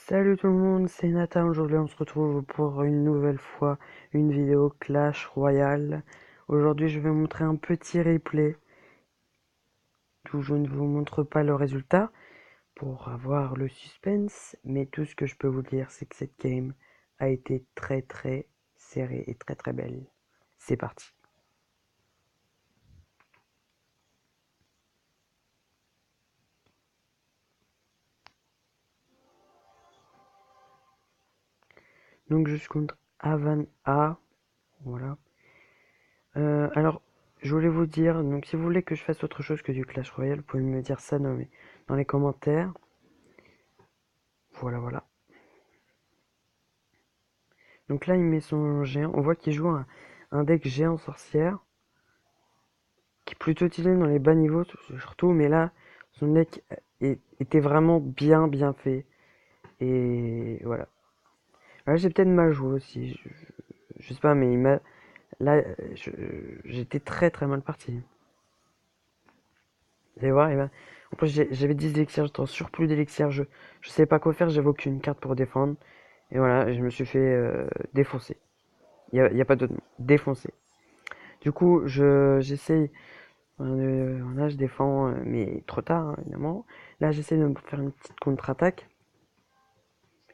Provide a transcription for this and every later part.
Salut tout le monde, c'est Nathan. Aujourd'hui, on se retrouve pour une nouvelle fois une vidéo Clash Royale. Aujourd'hui, je vais vous montrer un petit replay d'où je ne vous montre pas le résultat pour avoir le suspense, mais tout ce que je peux vous dire, c'est que cette game a été très très serrée et très très belle. C'est parti. Donc je suis contre Avan A. Voilà. Alors, je voulais vous dire, donc si vous voulez que je fasse autre chose que du Clash Royale, vous pouvez me dire ça dans les commentaires. Voilà, voilà. Donc là, il met son géant. On voit qu'il joue un deck géant sorcière, qui est plutôt utilisé dans les bas niveaux, surtout, mais là, son deck était vraiment bien fait. Et voilà. Là, j'ai peut-être mal joué aussi. Je sais pas, mais il m'a. Là, j'étais très mal parti. Vous allez voir, en plus, j'avais 10 élixirs, j'étais en surplus d'élixirs, je savais pas quoi faire, j'avais aucune carte pour défendre. Et voilà, je me suis fait défoncer. Y a pas d'autre mot. Défoncer. Du coup, j'essaye. Là, je défends, mais trop tard, hein, évidemment. Là, j'essaie de me faire une petite contre-attaque.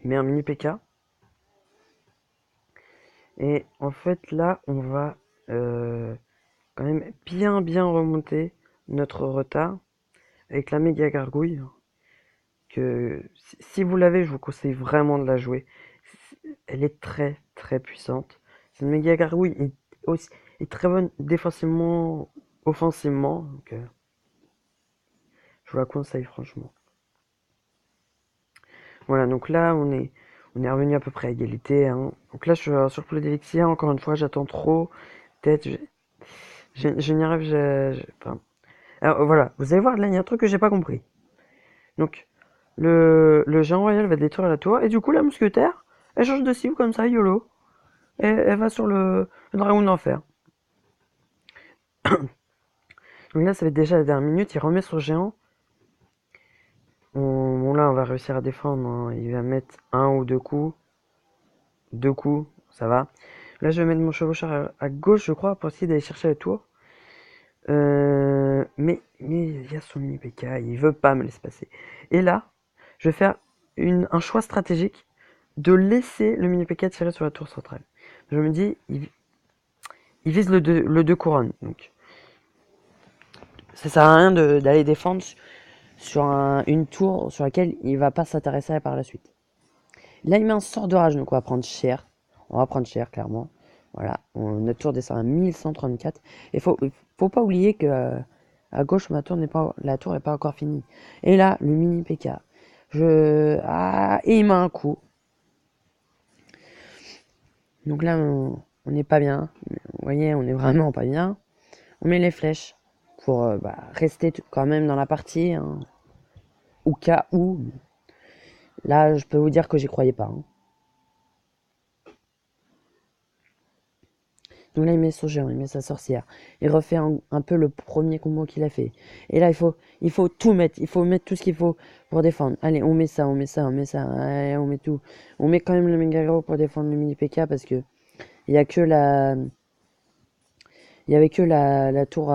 Il met un mini PK. Et en fait, là, on va quand même bien remonter notre retard avec la méga gargouille. Que si vous l'avez, je vous conseille vraiment de la jouer. Elle est très puissante. Cette méga gargouille est très bonne défensivement, offensivement. Donc, je vous la conseille franchement. Voilà, donc là, on est revenu à peu près à égalité, hein. Donc là, je suis sur plus d'élixir. Encore une fois, j'attends trop. Peut-être, je n'y arrive. Enfin, alors voilà, vous allez voir, là, il y a un truc que j'ai pas compris. Donc, le géant royal va détruire la tour. Et du coup, la mousquetaire, elle change de cible comme ça, YOLO. Et elle va sur le dragon d'enfer. Donc là, ça fait déjà la dernière minute. Il remet son géant. Bon, là, on va réussir à défendre, hein. Il va mettre un ou deux coups. Deux coups, ça va. Là, je vais mettre mon chevaucheur à gauche, je crois, pour essayer d'aller chercher la tour. Mais il y a son mini PK, il veut pas me laisser passer. Et là, je vais faire un choix stratégique de laisser le mini PK tirer sur la tour centrale. Je me dis, il vise le 2 couronnes. Donc, ça sert à rien d'aller défendre sur une tour sur laquelle il va pas s'intéresser par la suite. Là, il met un sort de rage, donc on va prendre cher. On va prendre cher, clairement. Voilà, notre tour descend à 1134. Et faut pas oublier que à gauche, la tour n'est pas encore finie. Et là, le mini PK. Et il met un coup. Donc là, on n'est pas bien. Vous voyez, on est vraiment pas bien. On met les flèches pour rester quand même dans la partie, hein, au cas où. Là, je peux vous dire que j'y croyais pas, hein. Donc là, il met son géant, il met sa sorcière. Il refait un peu le premier combo qu'il a fait. Et là, il faut tout mettre. Il faut mettre tout ce qu'il faut pour défendre. Allez, on met ça. Allez, on met tout. On met quand même le méga gros pour défendre le mini PK parce que il y a que il y avait que la tour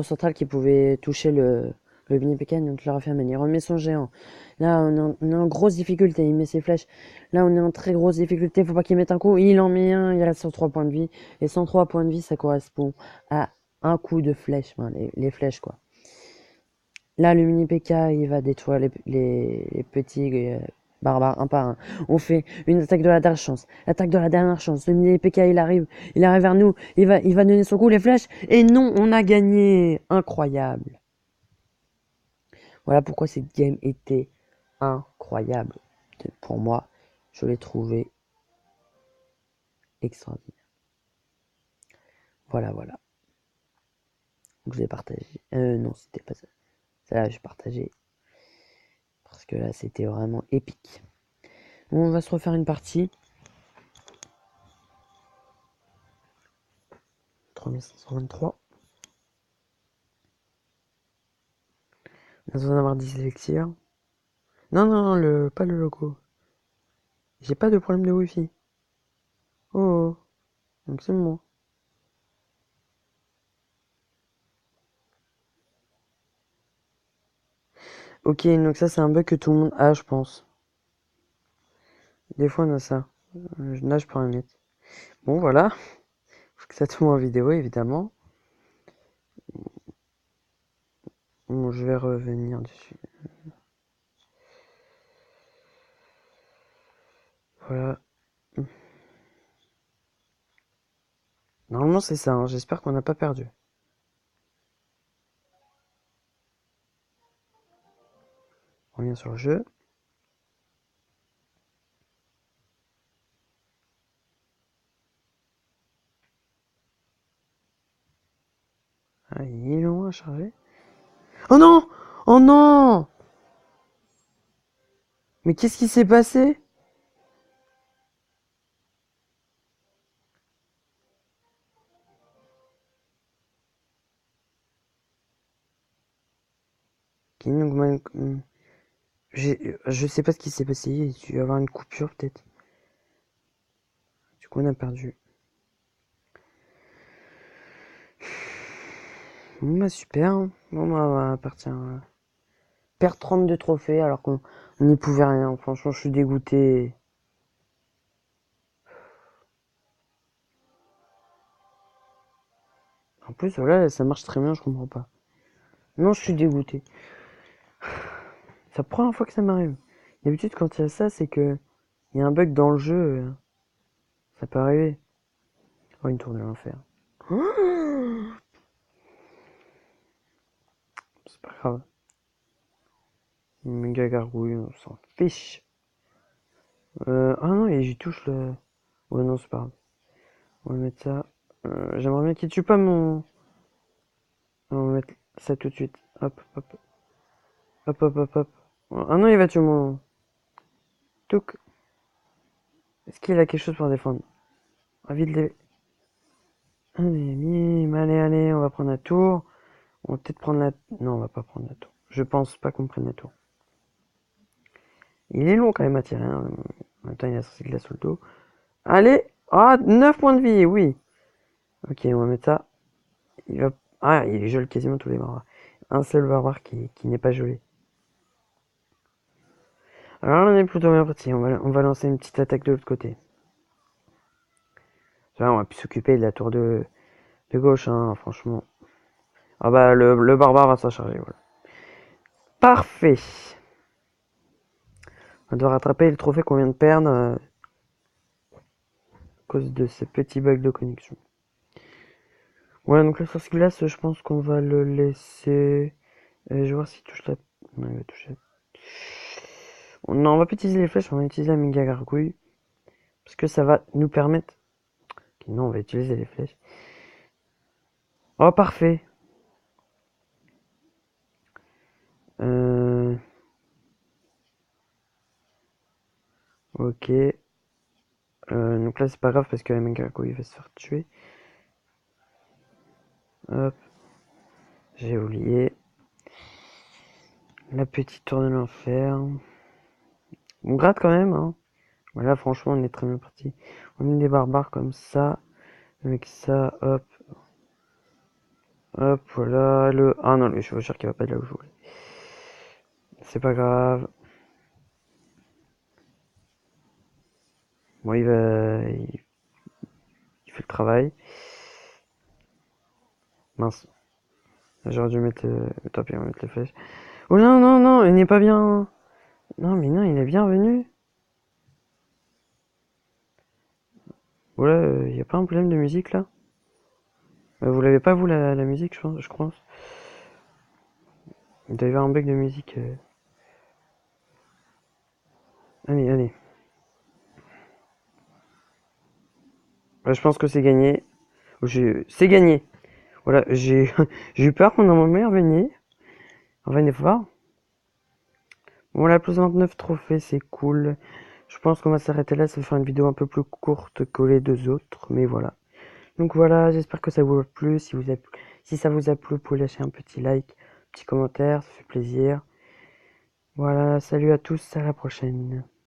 centrale qui pouvait toucher le mini PK. Donc il refait il remet son géant. Là, on est en grosse difficulté. Il met ses flèches. Là, on est en très grosse difficulté. Faut pas qu'il mette un coup. Il en met un. Il reste sur 3 points de vie. Et 103 points de vie, ça correspond à un coup de flèche. Enfin, les flèches, quoi. Là, le mini PK, il va détruire les petits barbares un par un. On fait une attaque de la dernière chance. L'attaque de la dernière chance. Le mini PK, il arrive. Il arrive vers nous. Il va donner son coup, les flèches. Et non, on a gagné. Incroyable. Voilà pourquoi cette game était incroyable. Pour moi, je l'ai trouvé extraordinaire. Voilà. Donc je l'ai partagé. Non, c'était pas ça. Ça là, je partageais. Parce que là, c'était vraiment épique. Bon, on va se refaire une partie. 3523. On a besoin d'avoir 10 élixirs. Non, pas le logo. J'ai pas de problème de wifi. Oh, oh. Donc c'est bon. Ok, donc ça c'est un bug que tout le monde a, je pense. Des fois on a ça. Là je peux rien mettre. Bon voilà, faut que ça tourne en vidéo évidemment. Bon, je vais revenir dessus. Voilà. Normalement c'est ça, hein. J'espère qu'on n'a pas perdu. On revient sur le jeu. Ah, il est long à charger. Oh non! Oh non! Mais qu'est-ce qui s'est passé? Je sais pas ce qui s'est passé. Il a dû y avoir une coupure peut-être. Du coup on a perdu. Bon bah super. Bon bah on va partir. Perdre 32 trophées alors qu'on n'y pouvait rien. Franchement je suis dégoûté. En plus voilà ça marche très bien, je comprends pas. Non je suis dégoûté. C'est la première fois que ça m'arrive. D'habitude quand il y a ça c'est que il y a un bug dans le jeu. Ça peut arriver. Oh une tour de l'enfer. C'est pas grave. Une méga gargouille, on s'en fiche. Ah non, et j'y touche le. Ouais, non, c'est pas grave. On va mettre ça. J'aimerais bien qu'il tue pas mon. On va mettre ça tout de suite. Hop, hop, hop, hop, hop, hop. Ah non, il va tuer mon. Touk. Est-ce qu'il a quelque chose pour défendre? Ah, vite les. Allez, mime, allez, allez, on va prendre la tour. On va peut-être prendre la. Non, on va pas prendre la tour. Je pense pas qu'on prenne la tour. Il est long quand même à tirer. Hein. En même temps, il a sorti de glace sur le dos. Allez! Ah, 9 points de vie, oui. Ok, on va mettre ça. Il va. Ah, il gèle quasiment tous les barbares. Un seul barbare qui n'est pas gelé. Alors là, on est plutôt bien parti. On va lancer une petite attaque de l'autre côté. Là, on va plus s'occuper de la tour de gauche, hein, franchement. Ah bah, le barbare va s'en charger, voilà. Parfait. On doit rattraper le trophée qu'on vient de perdre à cause de ce petit bug de connexion. Voilà, donc le force glace, je pense qu'on va le laisser. Je vais voir s'il touche la. Non, il va toucher. Non, on va pas utiliser les flèches, on va utiliser la méga gargouille. Parce que ça va nous permettre. Okay, non, on va utiliser les flèches. Oh, parfait. Ok. Donc là, c'est pas grave parce que la méga gargouille va se faire tuer. Hop. J'ai oublié. La petite tour de l'enfer. On gratte quand même, hein. Voilà, franchement, on est très bien parti. On met des barbares comme ça. Avec ça, hop. Hop, voilà. Ah non, le chevaucheur qui va pas de là où je voulais. C'est pas grave. Bon, il fait le travail. Mince. J'aurais dû mettre. Tant pis, on va mettre les flèches. Oh non, non, non, il n'est pas bien. Non, mais non, il est bien venu. Voilà, il n'y a pas un problème de musique là? Vous l'avez pas vous la musique, je crois. Il doit y avoir un bug de musique. Allez, allez. Je pense que c'est gagné. C'est gagné. Voilà, j'ai eu peur qu'on en meilleur venir. On va voir. Bon, la plus 29 trophées, c'est cool. Je pense qu'on va s'arrêter là. Ça va faire une vidéo un peu plus courte que les deux autres. Mais voilà. Donc voilà, j'espère que ça vous a plu. Si ça vous a plu, vous pouvez lâcher un petit like, un petit commentaire. Ça fait plaisir. Voilà, salut à tous. À la prochaine.